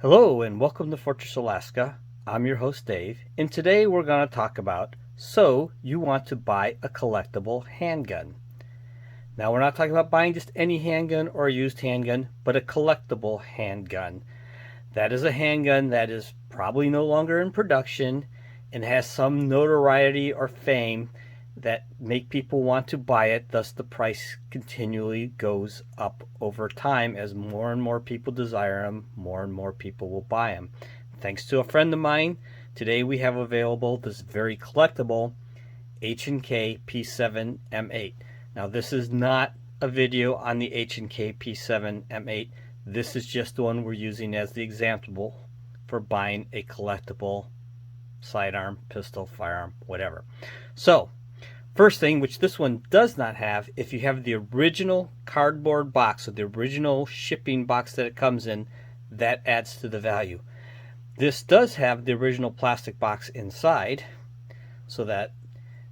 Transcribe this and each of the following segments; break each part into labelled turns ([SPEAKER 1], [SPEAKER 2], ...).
[SPEAKER 1] Hello and welcome to Fortress, Alaska. I'm your host Dave, and today we're going to talk about so you want to buy a collectible handgun. Now we're not talking about buying just any handgun or a used handgun, but a collectible handgun. That is a handgun that is probably no longer in production and has some notoriety or fame that make people want to buy it, thus the price continually goes up over time. As more and more people desire them, more and more people will buy them. Thanks to a friend of mine, today we have available this very collectible H&K P7 M8. Now this is not a video on the H&K P7 M8. This is just the one we're using as the example for buying a collectible sidearm, pistol, firearm, whatever. So first thing, which this one does not have, if you have the original cardboard box, or the original shipping box that it comes in, that adds to the value. This does have the original plastic box inside, so that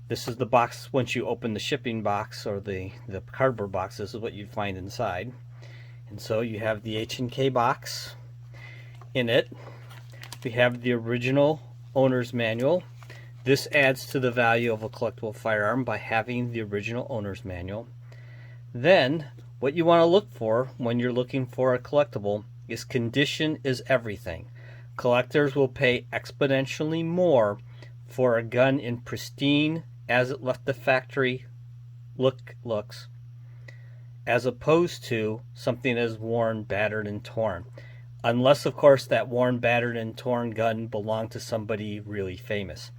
[SPEAKER 1] this is the box once you open the shipping box or the cardboard box. This is what you'd find inside. And so you have the H&K box. In it, we have the original owner's manual. This adds to the value of a collectible firearm by having the original owner's manual. Then, what you want to look for when you're looking for a collectible is condition is everything. Collectors will pay exponentially more for a gun in pristine, as it left the factory looks, as opposed to something that is worn, battered, and torn. Unless, of course, that worn, battered, and torn gun belonged to somebody really famous.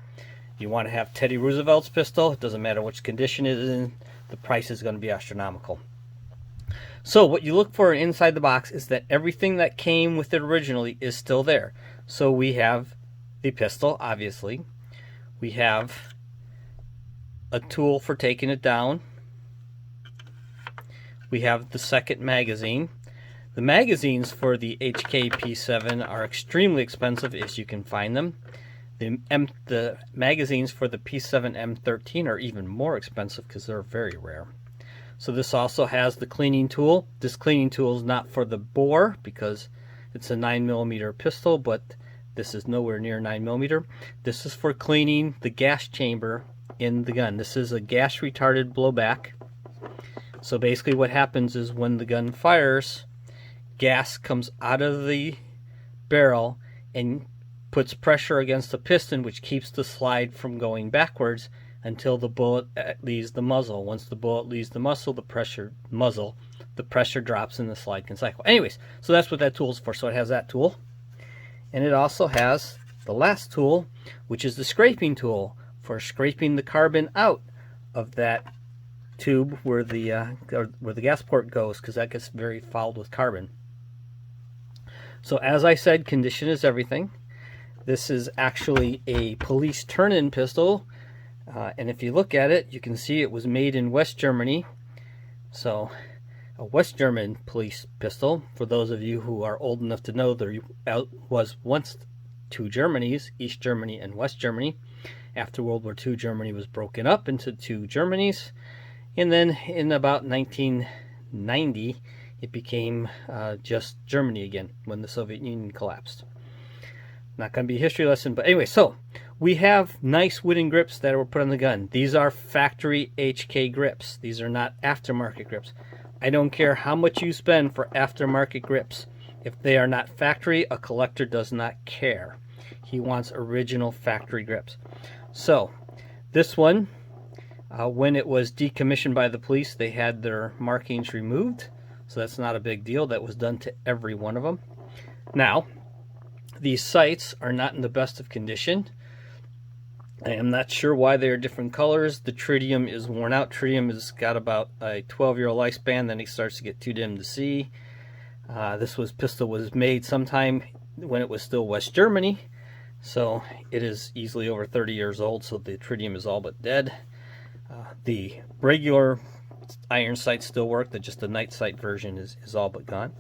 [SPEAKER 1] You want to have Teddy Roosevelt's pistol, it doesn't matter which condition it is in, the price is going to be astronomical. So what you look for inside the box is that everything that came with it originally is still there. So we have the pistol, obviously. We have a tool for taking it down. We have the second magazine. The magazines for the HK P7 are extremely expensive as you can find them. The magazines for the P7 M13 are even more expensive because they're very rare. So this also has the cleaning tool. This cleaning tool is not for the bore because it's a 9mm pistol, but this is nowhere near 9mm. This is for cleaning the gas chamber in the gun. This is a gas retarded blowback. So basically what happens is when the gun fires, gas comes out of the barrel and puts pressure against the piston, which keeps the slide from going backwards until the bullet leaves the muzzle. Once the bullet leaves the the pressure drops and the slide can cycle. Anyways, so that's what that tool is for. So it has that tool. And it also has the last tool, which is the scraping tool for scraping the carbon out of that tube where the gas port goes, because that gets very fouled with carbon. So as I said, condition is everything. This is actually a police turn-in pistol, and if you look at it, you can see it was made in West Germany. So a West German police pistol. For those of you who are old enough to know, there was once two Germanys, East Germany and West Germany. After World War II, Germany was broken up into two Germanys, and then in about 1990 it became just Germany again when the Soviet Union collapsed. Not going to be a history lesson, but anyway, so we have nice wooden grips that were put on the gun. These are factory HK grips. These are not aftermarket grips. I don't care how much you spend for aftermarket grips. If they are not factory, a collector does not care. He wants original factory grips. So this one, when it was decommissioned by the police, they had their markings removed. So that's not a big deal. That was done to every one of them. Now, these sights are not in the best of condition. I am not sure why they are different colors. The tritium is worn out. Tritium has got about a 12-year lifespan, then it starts to get too dim to see. This pistol was made sometime when it was still West Germany, so it is easily over 30 years old, so the tritium is all but dead. The regular iron sights still work, just the night sight version is all but gone.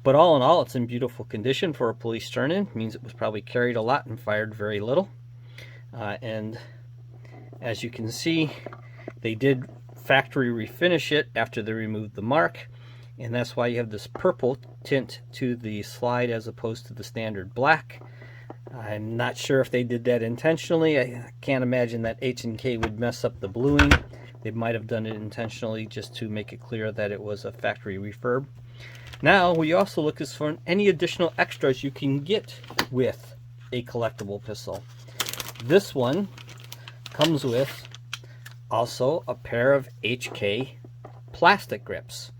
[SPEAKER 1] But all in all, it's in beautiful condition for a police turn-in. It means it was probably carried a lot and fired very little. And as you can see, they did factory refinish it after they removed the mark. and that's why you have this purple tint to the slide as opposed to the standard black. I'm not sure if they did that intentionally. I can't imagine that H&K would mess up the bluing. They might have done it intentionally just to make it clear that it was a factory refurb. Now, we also look for any additional extras you can get with a collectible pistol. This one comes with also a pair of HK plastic grips.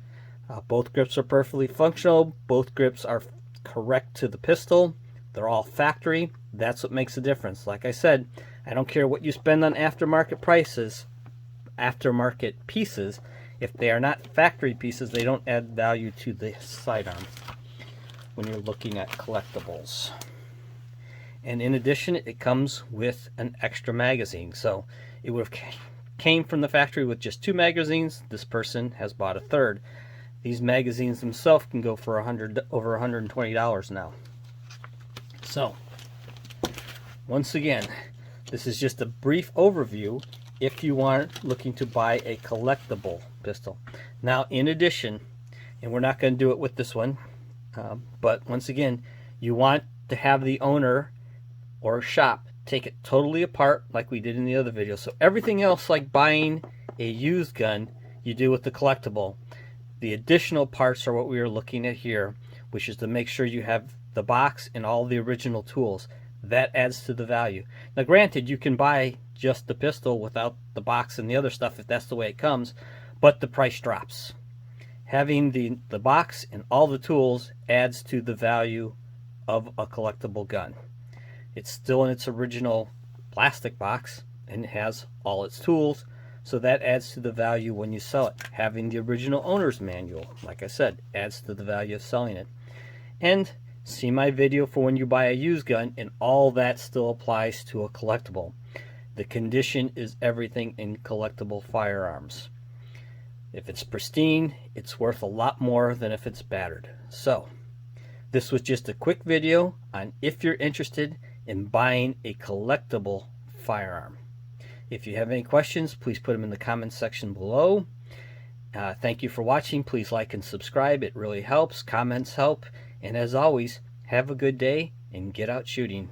[SPEAKER 1] Both grips are perfectly functional. Both grips are correct to the pistol. They're all factory. That's what makes a difference. Like I said, I don't care what you spend on aftermarket prices, aftermarket pieces. If they are not factory pieces, they don't add value to the sidearm when you're looking at collectibles. And in addition, it comes with an extra magazine. So it would have came from the factory with just 2 magazines. This person has bought a third. These magazines themselves can go for over $120 now. So, once again, this is just a brief overview if you are looking to buy a collectible pistol. Now, in addition, and we're not going to do it with this one, but once again, you want to have the owner or shop take it totally apart like we did in the other video. So everything else, like buying a used gun, you do with the collectible. The additional parts are what we are looking at here, which is to make sure you have the box and all the original tools. That adds to the value. Now granted, you can buy just the pistol without the box and the other stuff if that's the way it comes, but the price drops. Having the box and all the tools adds to the value of a collectible gun. It's still in its original plastic box and has all its tools, so that adds to the value when you sell it. Having the original owner's manual, like I said, adds to the value of selling it. And see my video for when you buy a used gun, and all that still applies to a collectible. The condition is everything in collectible firearms. If it's pristine, it's worth a lot more than if it's battered. So, this was just a quick video on if you're interested in buying a collectible firearm. If you have any questions, please put them in the comments section below. Thank you for watching. Please like and subscribe. It really helps. Comments help. And as always, have a good day and get out shooting.